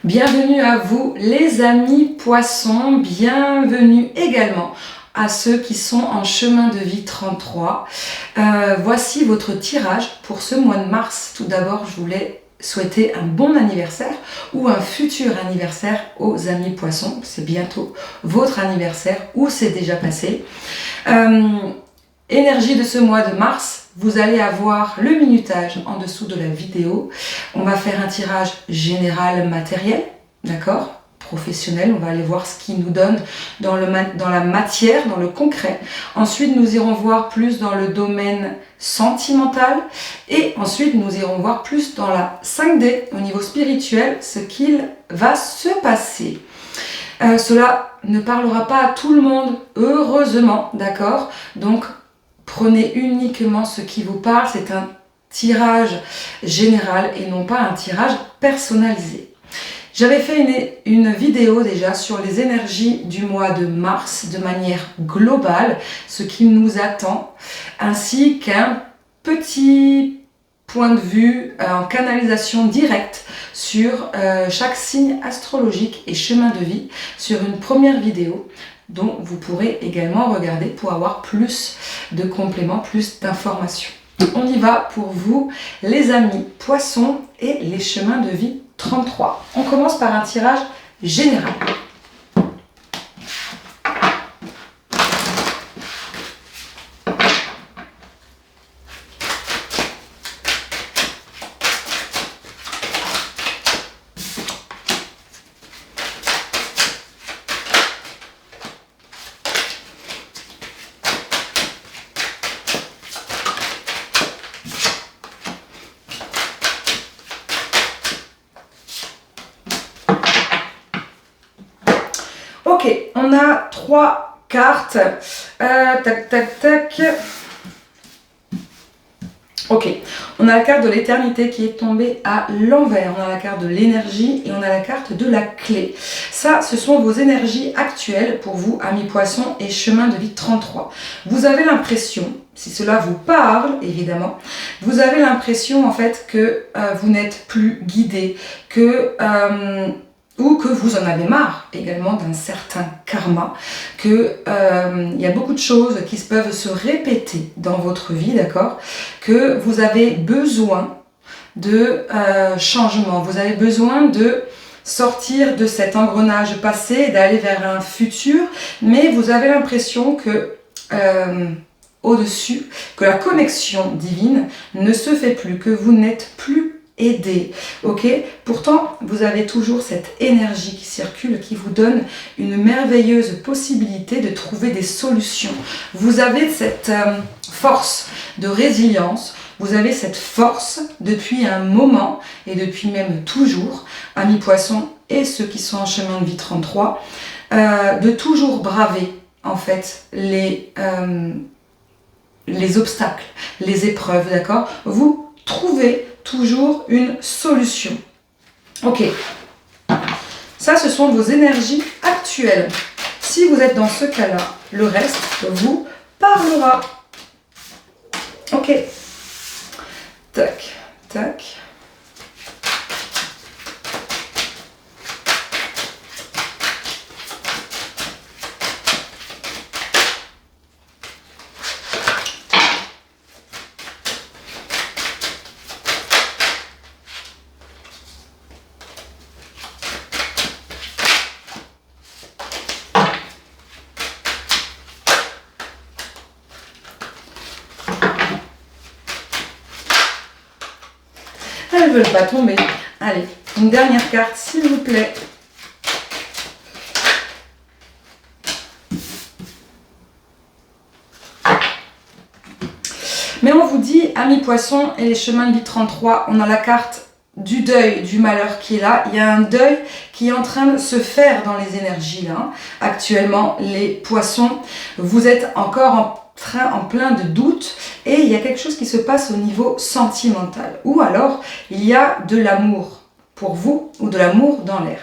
Bienvenue à vous les amis poissons, bienvenue également à ceux qui sont en chemin de vie 33. Voici votre tirage pour ce mois de mars. Tout d'abord, je voulais souhaiter un bon anniversaire ou un futur anniversaire aux amis poissons. C'est bientôt votre anniversaire ou c'est déjà passé. Énergie de ce mois de mars, vous allez avoir le minutage en dessous de la vidéo. On va faire un tirage général matériel, d'accord, professionnel. On va aller voir ce qui nous donne dans la matière, dans le concret. Ensuite, nous irons voir plus dans le domaine sentimental. Et ensuite, nous irons voir plus dans la 5D, au niveau spirituel, ce qu'il va se passer. Cela ne parlera pas à tout le monde, heureusement, d'accord? Donc, prenez uniquement ce qui vous parle, c'est un tirage général et non pas un tirage personnalisé. J'avais fait une vidéo déjà sur les énergies du mois de mars de manière globale, ce qui nous attend, ainsi qu'un petit point de vue en canalisation directe sur chaque signe astrologique et chemin de vie sur une première vidéo dont vous pourrez également regarder pour avoir plus de compléments, plus d'informations. On y va pour vous, les amis poissons et les chemins de vie 33. On commence par un tirage général. Ok, on a 3 cartes. Tac, tac, tac. Ok, on a la carte de l'éternité qui est tombée à l'envers. On a la carte de l'énergie et on a la carte de la clé. Ça, ce sont vos énergies actuelles pour vous, amis poissons et chemin de vie 33. Vous avez l'impression, si cela vous parle, évidemment, vous avez l'impression en fait que vous n'êtes plus guidé, ou que vous en avez marre également d'un certain karma, que y a beaucoup de choses qui peuvent se répéter dans votre vie, d'accord, que vous avez besoin de changement, vous avez besoin de sortir de cet engrenage passé, d'aller vers un futur, mais vous avez l'impression que au-dessus, que la connexion divine ne se fait plus, que vous n'êtes plus aider, ok? Pourtant, vous avez toujours cette énergie qui circule, qui vous donne une merveilleuse possibilité de trouver des solutions. Vous avez cette force de résilience, vous avez cette force depuis un moment et depuis même toujours, amis poissons et ceux qui sont en chemin de vie 33, de toujours braver en fait les obstacles, les épreuves, d'accord? Vous trouvez toujours une solution. Ok, ça ce sont vos énergies actuelles. Si vous êtes dans ce cas-là, le reste vous parlera. Ok, tac, tac. Elles ne veulent pas tomber. Allez, une dernière carte, s'il vous plaît. Mais on vous dit, amis poissons et les chemins de vie 33, on a la carte du deuil, du malheur qui est là. Il y a un deuil qui est en train de se faire dans les énergies là. Actuellement, les poissons, vous êtes encore en plein de doutes et il y a quelque chose qui se passe au niveau sentimental. Ou alors, il y a de l'amour pour vous ou de l'amour dans l'air.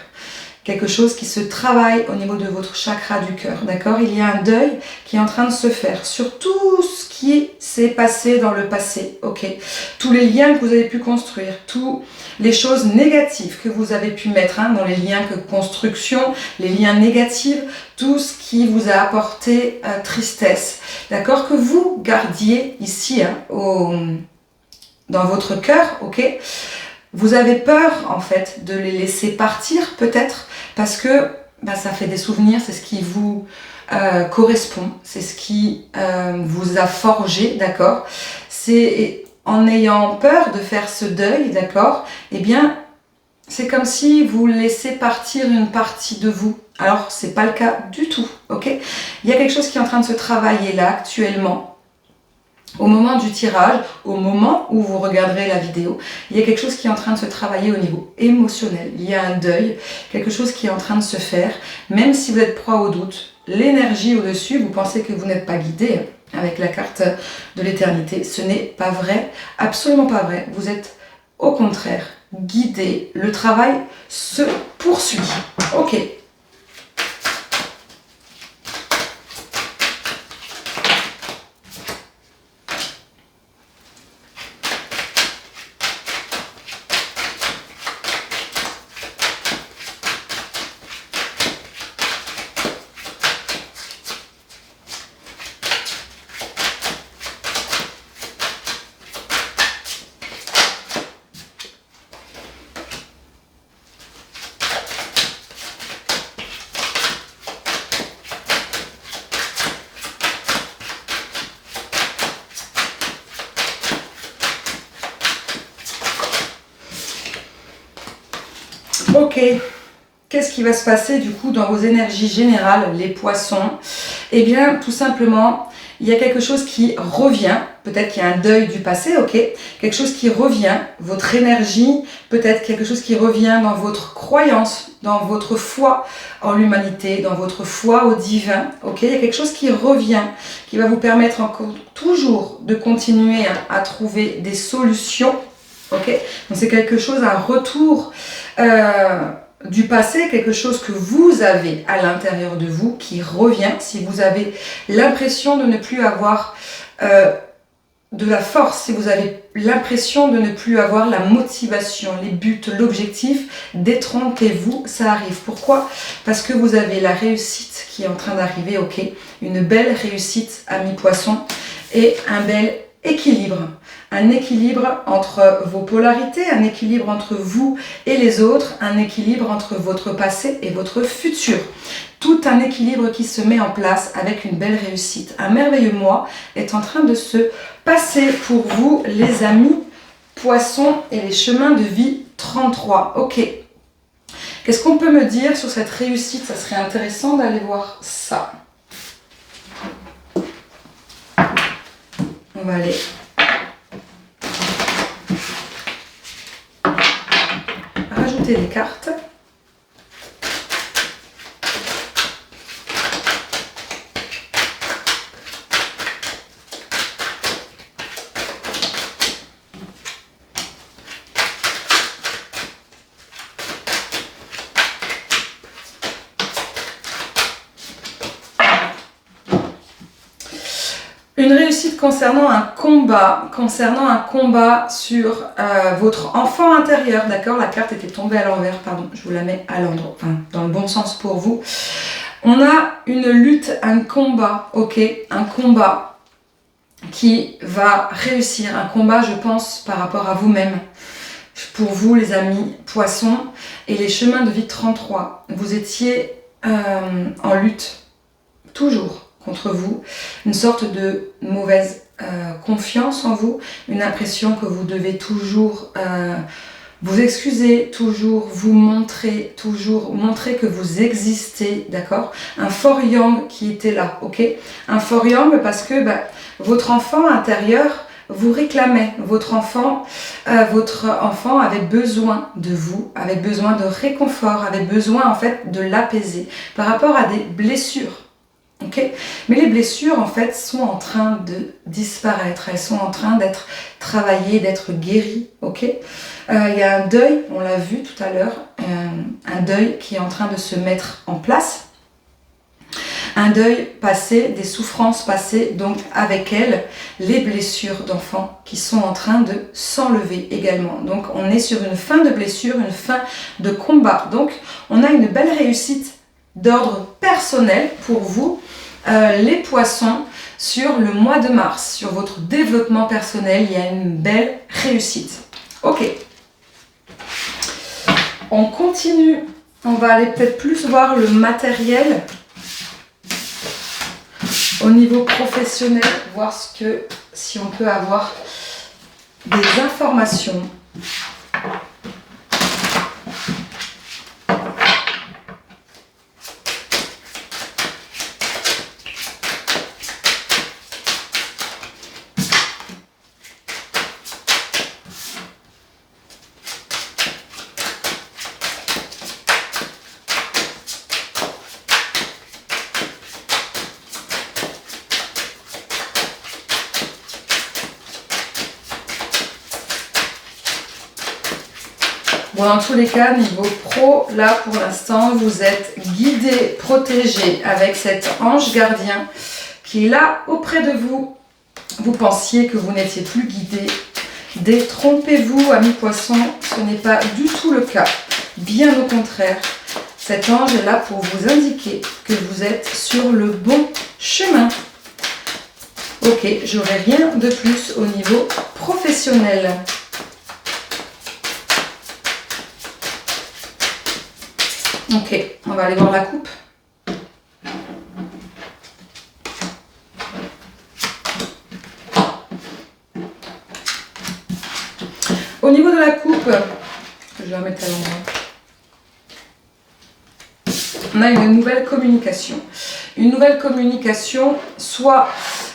quelque chose qui se travaille au niveau de votre chakra du cœur, d'accord? Il y a un deuil qui est en train de se faire sur tout ce qui s'est passé dans le passé, ok? Tous les liens que vous avez pu construire, toutes les choses négatives que vous avez pu mettre dans les liens de construction, les liens négatifs, tout ce qui vous a apporté tristesse, d'accord? Que vous gardiez ici, dans votre cœur, ok? Vous avez peur en fait de les laisser partir peut-être parce que ça fait des souvenirs, c'est ce qui vous correspond, c'est ce qui vous a forgé, d'accord? C'est en ayant peur de faire ce deuil, d'accord? Eh bien, c'est comme si vous laissez partir une partie de vous. Alors, c'est pas le cas du tout, ok? Il y a quelque chose qui est en train de se travailler là actuellement. Au moment du tirage, au moment où vous regarderez la vidéo, il y a quelque chose qui est en train de se travailler au niveau émotionnel. Il y a un deuil, quelque chose qui est en train de se faire. Même si vous êtes proie au doute, l'énergie au-dessus, vous pensez que vous n'êtes pas guidé avec la carte de l'éternité. Ce n'est pas vrai, absolument pas vrai. Vous êtes au contraire guidé. Le travail se poursuit. Ok. Ok, qu'est-ce qui va se passer du coup dans vos énergies générales, les poissons? Eh bien, tout simplement, il y a quelque chose qui revient, peut-être qu'il y a un deuil du passé, ok? Quelque chose qui revient, votre énergie, peut-être quelque chose qui revient dans votre croyance, dans votre foi en l'humanité, dans votre foi au divin, ok? Il y a quelque chose qui revient, qui va vous permettre encore toujours de continuer à trouver des solutions, ok? Donc c'est quelque chose, un retour du passé, quelque chose que vous avez à l'intérieur de vous qui revient. Si vous avez l'impression de ne plus avoir de la force, si vous avez l'impression de ne plus avoir la motivation, les buts, l'objectif, détrompez-vous, ça arrive. Pourquoi? Parce que vous avez la réussite qui est en train d'arriver, ok? Une belle réussite, ami poisson, et un bel équilibre. Un équilibre entre vos polarités, un équilibre entre vous et les autres, un équilibre entre votre passé et votre futur. Tout un équilibre qui se met en place avec une belle réussite. Un merveilleux mois est en train de se passer pour vous, les amis poissons et les chemins de vie 33. Ok. Qu'est-ce qu'on peut me dire sur cette réussite? Ça serait intéressant d'aller voir ça. On va aller rajouter des cartes. Une réussite concernant un combat sur votre enfant intérieur, d'accord? La carte était tombée à l'envers, pardon, je vous la mets à l'endroit, enfin, dans le bon sens pour vous. On a une lutte, un combat, ok? Un combat qui va réussir, un combat, je pense, par rapport à vous-même. Pour vous, les amis poissons, et les chemins de vie 33, vous étiez en lutte, toujours, contre vous, une sorte de mauvaise confiance en vous, une impression que vous devez toujours vous excuser, toujours vous montrer, toujours montrer que vous existez, d'accord? Un fort yang qui était là, ok? Un fort yang parce que votre enfant intérieur vous réclamait, votre enfant avait besoin de vous, avait besoin de réconfort, avait besoin en fait de l'apaiser par rapport à des blessures. Okay. Mais les blessures en fait sont en train de disparaître, elles sont en train d'être travaillées, d'être guéries, ok? Il y a un deuil, on l'a vu tout à l'heure, un deuil qui est en train de se mettre en place. Un deuil passé, des souffrances passées, donc avec elles, les blessures d'enfants qui sont en train de s'enlever également. Donc on est sur une fin de blessure, une fin de combat. Donc on a une belle réussite d'ordre personnel pour vous, les poissons, sur le mois de mars. Sur votre développement personnel, il y a une belle réussite. Ok. On continue. On va aller peut-être plus voir le matériel. Au niveau professionnel, voir si on peut avoir des informations. Bon, dans tous les cas, niveau pro, là pour l'instant, vous êtes guidé, protégé avec cet ange gardien qui est là auprès de vous. Vous pensiez que vous n'étiez plus guidé. Détrompez-vous, amis poissons, ce n'est pas du tout le cas. Bien au contraire, cet ange est là pour vous indiquer que vous êtes sur le bon chemin. Ok, j'aurai rien de plus au niveau professionnel. Ok, on va aller voir la coupe. Au niveau de la coupe, je vais la mettre à l'endroit. On a une nouvelle communication. Une nouvelle communication, soit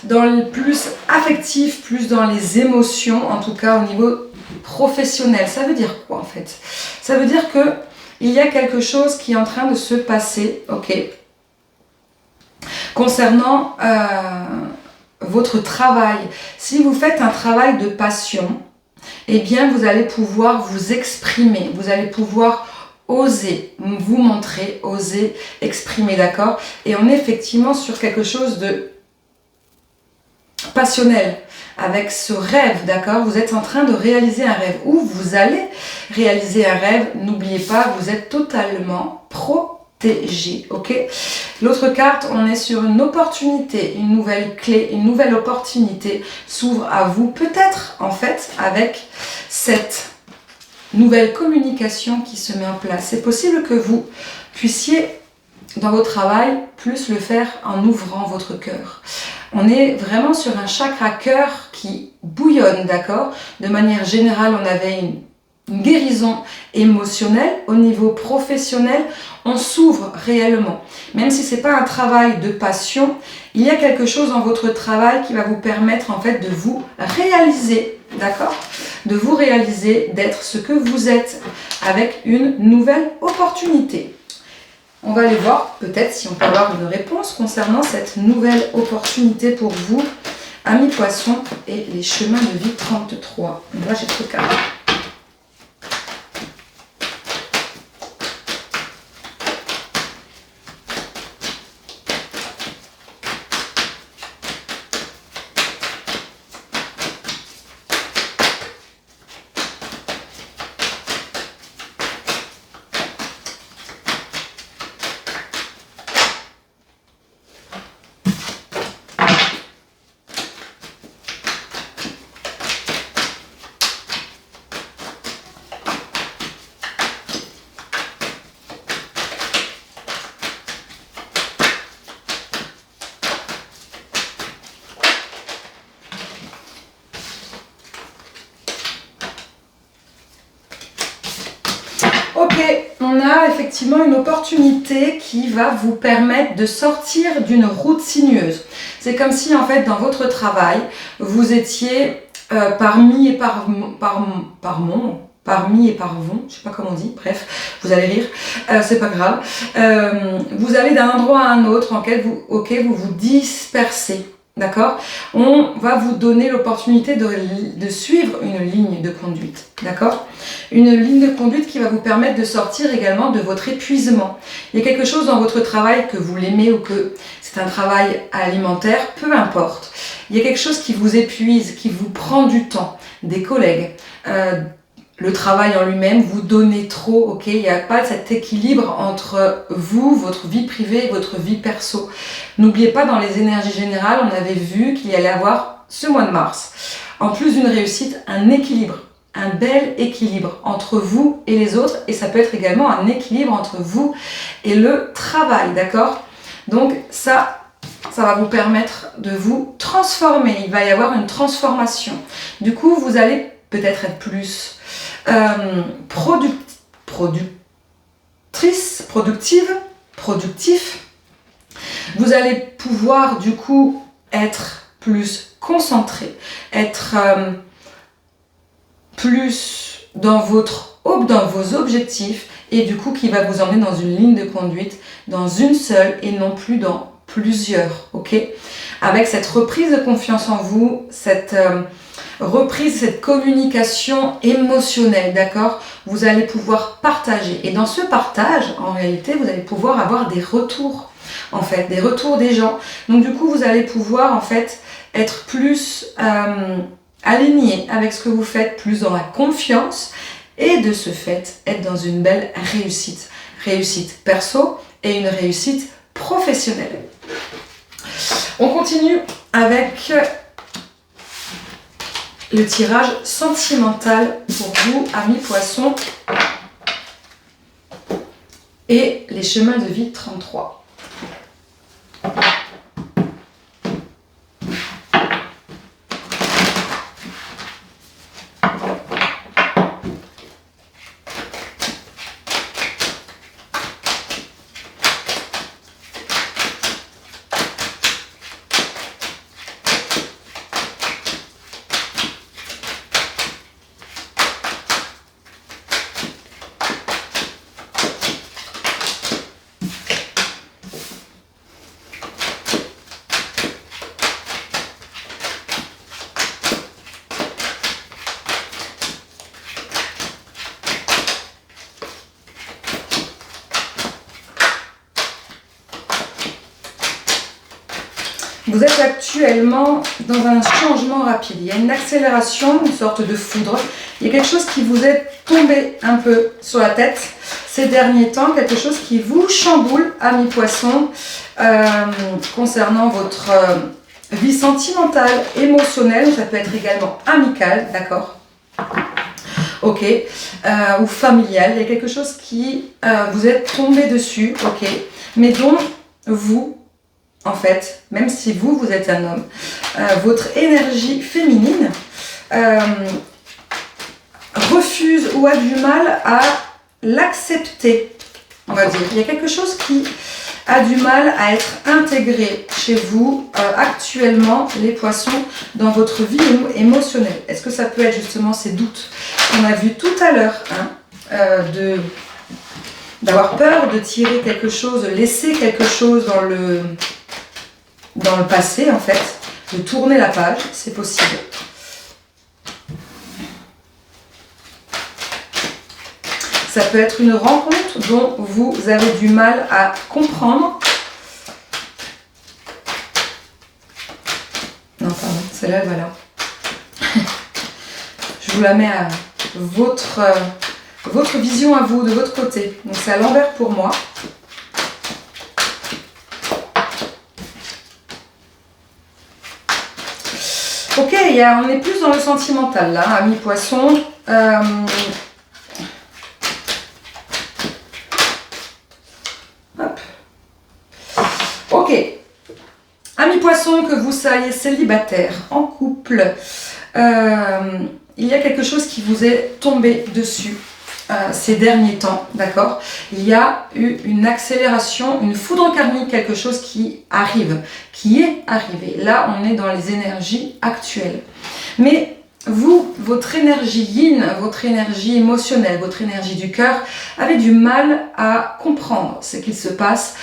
dans le plus affectif, plus dans les émotions, en tout cas au niveau professionnel. Ça veut dire quoi en fait? Ça veut dire que il y a quelque chose qui est en train de se passer, ok, concernant votre travail. Si vous faites un travail de passion, eh bien vous allez pouvoir vous exprimer, vous allez pouvoir oser vous montrer, oser exprimer, d'accord? Et on est effectivement sur quelque chose de passionnel, avec ce rêve, d'accord? Vous êtes en train de réaliser un rêve, ou vous allez réaliser un rêve, n'oubliez pas, vous êtes totalement protégé, ok? L'autre carte, on est sur une opportunité, une nouvelle clé, une nouvelle opportunité s'ouvre à vous, peut-être en fait, avec cette nouvelle communication qui se met en place. C'est possible que vous puissiez, dans votre travail, plus le faire en ouvrant votre cœur. On est vraiment sur un chakra cœur qui bouillonne, d'accord? De manière générale, on avait une guérison émotionnelle. Au niveau professionnel, on s'ouvre réellement. Même si ce n'est pas un travail de passion, il y a quelque chose dans votre travail qui va vous permettre en fait de vous réaliser, d'accord? De vous réaliser, d'être ce que vous êtes avec une nouvelle opportunité. On va aller voir peut-être si on peut avoir une réponse concernant cette nouvelle opportunité pour vous, amis poissons, et les chemins de vie 33. Là, j'ai trop calme. Ok, on a effectivement une opportunité qui va vous permettre de sortir d'une route sinueuse. C'est comme si en fait dans votre travail, vous étiez parmi et parmi et parvon, je sais pas comment on dit, bref, vous allez rire, c'est pas grave. Vous allez d'un endroit à un autre auquel vous vous dispersez. d'accord? On va vous donner l'opportunité de suivre une ligne de conduite, d'accord? Une ligne de conduite qui va vous permettre de sortir également de votre épuisement. Il y a quelque chose dans votre travail, que vous l'aimez ou que c'est un travail alimentaire, peu importe. Il y a quelque chose qui vous épuise, qui vous prend du temps, des collègues, le travail en lui-même, vous donnez trop, ok? Il n'y a pas cet équilibre entre vous, votre vie privée et votre vie perso. N'oubliez pas, dans les énergies générales, on avait vu qu'il y allait avoir ce mois de mars, en plus d'une réussite, un équilibre, un bel équilibre entre vous et les autres, et ça peut être également un équilibre entre vous et le travail, d'accord? Donc ça va vous permettre de vous transformer, il va y avoir une transformation. Du coup, vous allez peut-être être plus productif. Vous allez pouvoir du coup être plus concentré, être plus dans vos objectifs, et du coup qui va vous emmener dans une ligne de conduite, dans une seule et non plus dans plusieurs, ok? Avec cette reprise de confiance en vous, cette reprise, cette communication émotionnelle, d'accord? Vous allez pouvoir partager. Et dans ce partage, en réalité, vous allez pouvoir avoir des retours, en fait, des retours des gens. Donc du coup, vous allez pouvoir, en fait, être plus aligné avec ce que vous faites, plus dans la confiance, et de ce fait, être dans une belle réussite. Réussite perso et une réussite professionnelle. On continue avec le tirage sentimental pour vous, amis poissons, et les chemins de vie 33. Vous êtes actuellement dans un changement rapide. Il y a une accélération, une sorte de foudre. Il y a quelque chose qui vous est tombé un peu sur la tête ces derniers temps. Quelque chose qui vous chamboule, amis poissons, concernant votre vie sentimentale, émotionnelle. Ça peut être également amicale, d'accord? Ok. Ou familiale. Il y a quelque chose qui vous est tombé dessus, ok? Mais dont vous... En fait, même si vous êtes un homme, votre énergie féminine refuse ou a du mal à l'accepter, on va dire. Il y a quelque chose qui a du mal à être intégré chez vous actuellement, les poissons, dans votre vie émotionnelle. Est-ce que ça peut être justement ces doutes qu'on a vus tout à l'heure, hein, d'avoir peur de tirer quelque chose, de laisser quelque chose dans le passé, en fait, de tourner la page, c'est possible. Ça peut être une rencontre dont vous avez du mal à comprendre. Non, pardon, celle-là, voilà. Je vous la mets à votre vision à vous, de votre côté. Donc c'est à l'envers pour moi. Ok, on est plus dans le sentimental là, amis poissons. Hop. Ok, amis poissons, que vous soyez célibataire, en couple, il y a quelque chose qui vous est tombé dessus ces derniers temps, d'accord? Il y a eu une accélération, une foudre karmique, quelque chose qui arrive, qui est arrivé. Là, on est dans les énergies actuelles. Mais vous, votre énergie yin, votre énergie émotionnelle, votre énergie du cœur, avez du mal à comprendre ce qu'il se passe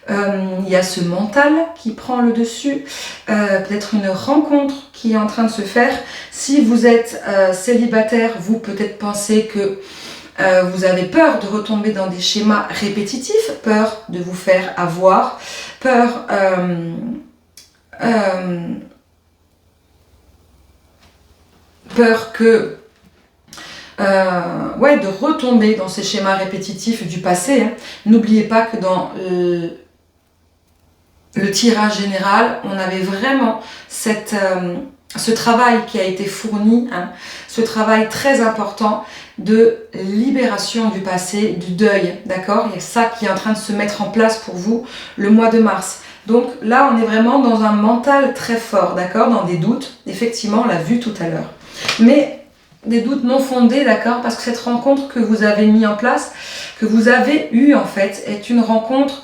Il y a ce mental qui prend le dessus, peut-être une rencontre qui est en train de se faire. Si vous êtes célibataire, vous peut-être pensez que vous avez peur de retomber dans des schémas répétitifs, peur de vous faire avoir, peur que de retomber dans ces schémas répétitifs du passé. N'oubliez pas que dans le tirage général, on avait vraiment ce travail qui a été fourni, ce travail très important de libération du passé, du deuil, d'accord? Il y a ça qui est en train de se mettre en place pour vous le mois de mars. Donc là, on est vraiment dans un mental très fort, d'accord? Dans des doutes, effectivement, on l'a vu tout à l'heure. Mais des doutes non fondés, d'accord? Parce que cette rencontre que vous avez mis en place, que vous avez eue en fait, est une rencontre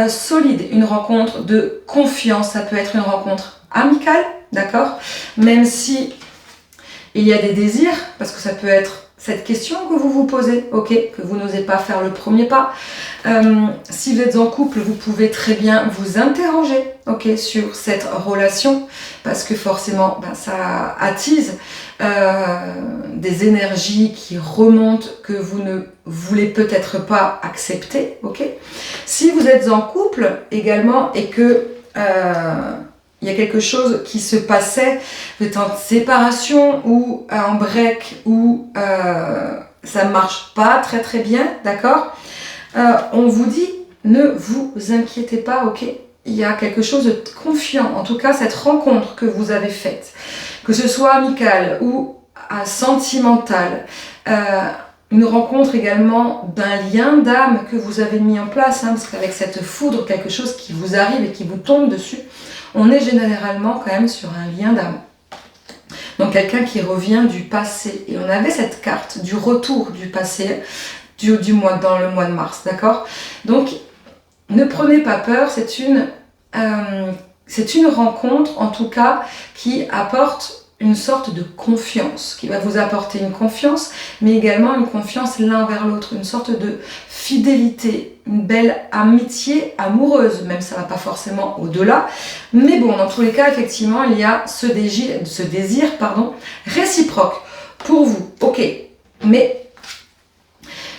solide, une rencontre de confiance. Ça peut être une rencontre amicale, d'accord? Même si il y a des désirs, parce que ça peut être cette question que vous vous posez, ok, que vous n'osez pas faire le premier pas. Si vous êtes en couple, vous pouvez très bien vous interroger, ok, sur cette relation, parce que forcément, ça attise des énergies qui remontent que vous ne voulez peut-être pas accepter, ok. Si vous êtes en couple également et que il y a quelque chose qui se passait, vous êtes en séparation ou en break ou ça ne marche pas très très bien, d'accord? On vous dit, ne vous inquiétez pas, ok? Il y a quelque chose de confiant, en tout cas cette rencontre que vous avez faite, que ce soit amicale ou sentimentale, une rencontre également d'un lien d'âme que vous avez mis en place, parce qu'avec cette foudre, quelque chose qui vous arrive et qui vous tombe dessus, on est généralement quand même sur un lien d'âme. Donc quelqu'un qui revient du passé. Et on avait cette carte du retour du passé dans le mois de mars, d'accord? Donc ne prenez pas peur, c'est une rencontre en tout cas qui apporte une sorte de confiance, qui va vous apporter une confiance, mais également une confiance l'un vers l'autre, une sorte de fidélité, une belle amitié amoureuse, même ça va pas forcément au-delà, mais bon, dans tous les cas, effectivement, il y a ce désir réciproque pour vous, ok, mais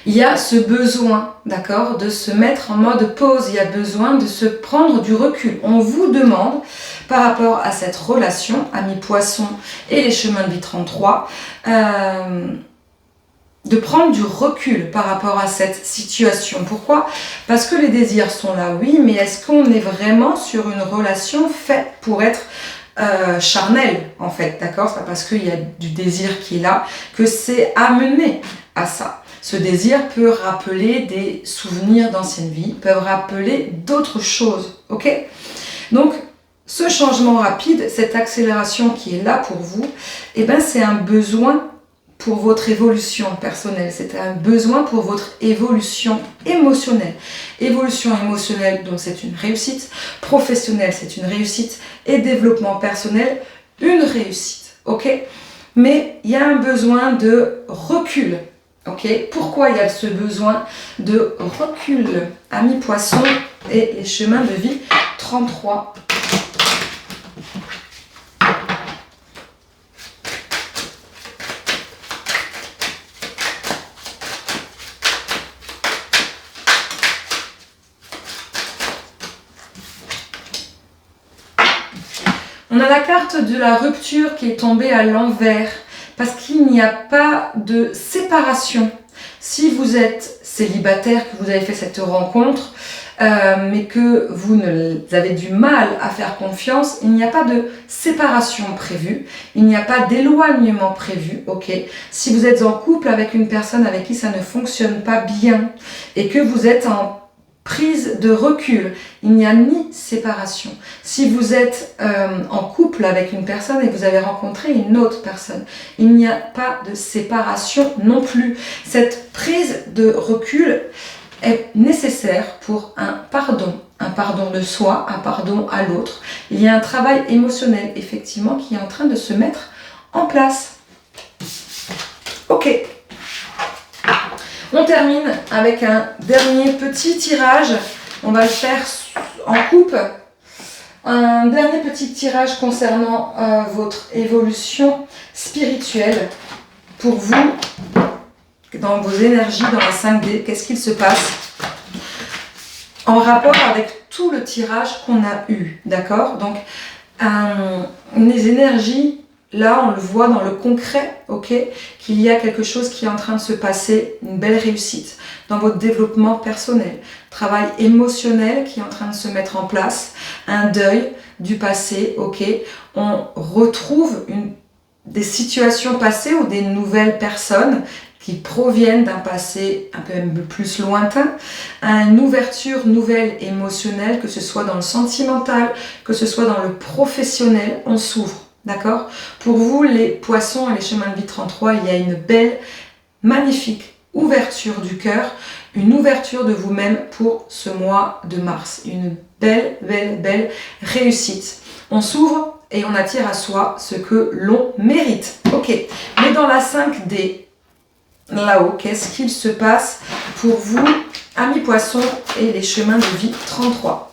il y a ce besoin, d'accord, de se mettre en mode pause, il y a besoin de se prendre du recul. On vous demande, par rapport à cette relation, Amis Poissons et les chemins de vie 33, de prendre du recul par rapport à cette situation. Pourquoi? Parce que les désirs sont là, oui, mais est-ce qu'on est vraiment sur une relation faite pour être charnelle, en fait, d'accord? C'est pas parce qu'il y a du désir qui est là que c'est amené à ça. Ce désir peut rappeler des souvenirs d'anciennes vies, peut rappeler d'autres choses, ok? Donc, ce changement rapide, cette accélération qui est là pour vous, c'est un besoin pour votre évolution personnelle, c'est un besoin pour votre évolution émotionnelle. Évolution émotionnelle, donc c'est une réussite, professionnelle, c'est une réussite, et développement personnel, une réussite, ok? Mais il y a un besoin de recul. Ok, pourquoi il y a ce besoin de recul, Amis Poissons et les chemins de vie 33. On a la carte de la rupture qui est tombée à l'envers. Parce qu'il n'y a pas de séparation. Si vous êtes célibataire, que vous avez fait cette rencontre, mais que vous avez du mal à faire confiance, il n'y a pas de séparation prévue, il n'y a pas d'éloignement prévu, ok? Si vous êtes en couple avec une personne avec qui ça ne fonctionne pas bien et que vous êtes en prise de recul, il n'y a ni séparation. Si vous êtes en couple avec une personne et que vous avez rencontré une autre personne, il n'y a pas de séparation non plus. Cette prise de recul est nécessaire pour un pardon de soi, un pardon à l'autre. Il y a un travail émotionnel, effectivement, qui est en train de se mettre en place. Ok. On termine avec un dernier petit tirage. On va le faire en coupe. Un dernier petit tirage concernant votre évolution spirituelle pour vous, dans vos énergies, dans la 5D. Qu'est-ce qu'il se passe en rapport avec tout le tirage qu'on a eu, d'accord? Donc, les énergies, là, on le voit dans le concret, ok? Qu'il y a quelque chose qui est en train de se passer, une belle réussite dans votre développement personnel, travail émotionnel qui est en train de se mettre en place, un deuil du passé, ok? On retrouve des situations passées ou des nouvelles personnes qui proviennent d'un passé un peu plus lointain, une ouverture nouvelle émotionnelle, que ce soit dans le sentimental, que ce soit dans le professionnel, on s'ouvre, d'accord? Pour vous, les poissons et les chemins de vie 33, il y a une belle, magnifique ouverture du cœur, une ouverture de vous-même pour ce mois de mars, une belle réussite. On s'ouvre et on attire à soi ce que l'on mérite. Ok, mais dans la 5D, là-haut, qu'est-ce qu'il se passe pour vous, amis poissons et les chemins de vie 33?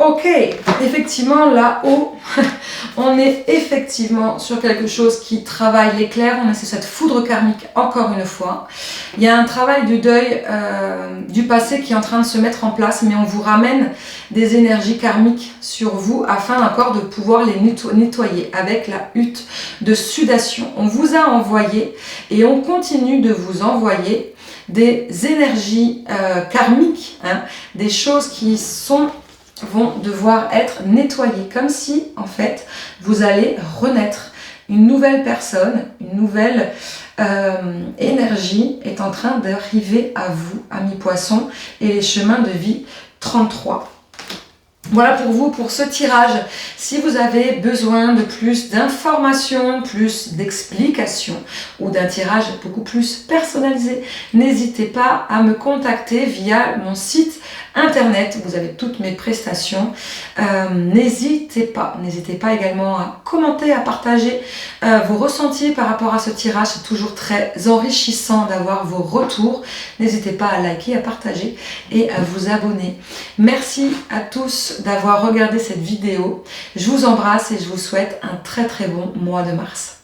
Ok, effectivement là-haut, on est effectivement sur quelque chose qui travaille l'éclair, on est sur cette foudre karmique encore une fois. Il y a un travail du deuil du passé qui est en train de se mettre en place, mais on vous ramène des énergies karmiques sur vous afin encore de pouvoir les nettoyer avec la hutte de sudation. On vous a envoyé et on continue de vous envoyer des énergies karmiques, hein, des choses qui vont devoir être nettoyées, comme si en fait vous allez renaître. Une nouvelle personne, une nouvelle énergie est en train d'arriver à vous, amis poissons, et les chemins de vie 33. Voilà pour vous, pour ce tirage. Si vous avez besoin de plus d'informations, plus d'explications ou d'un tirage beaucoup plus personnalisé, n'hésitez pas à me contacter via mon site internet. Vous avez toutes mes prestations. N'hésitez pas également à commenter, à partager vos ressentis par rapport à ce tirage. C'est toujours très enrichissant d'avoir vos retours. N'hésitez pas à liker, à partager et à vous abonner. Merci à tous d'avoir regardé cette vidéo. Je vous embrasse et je vous souhaite un très bon mois de mars.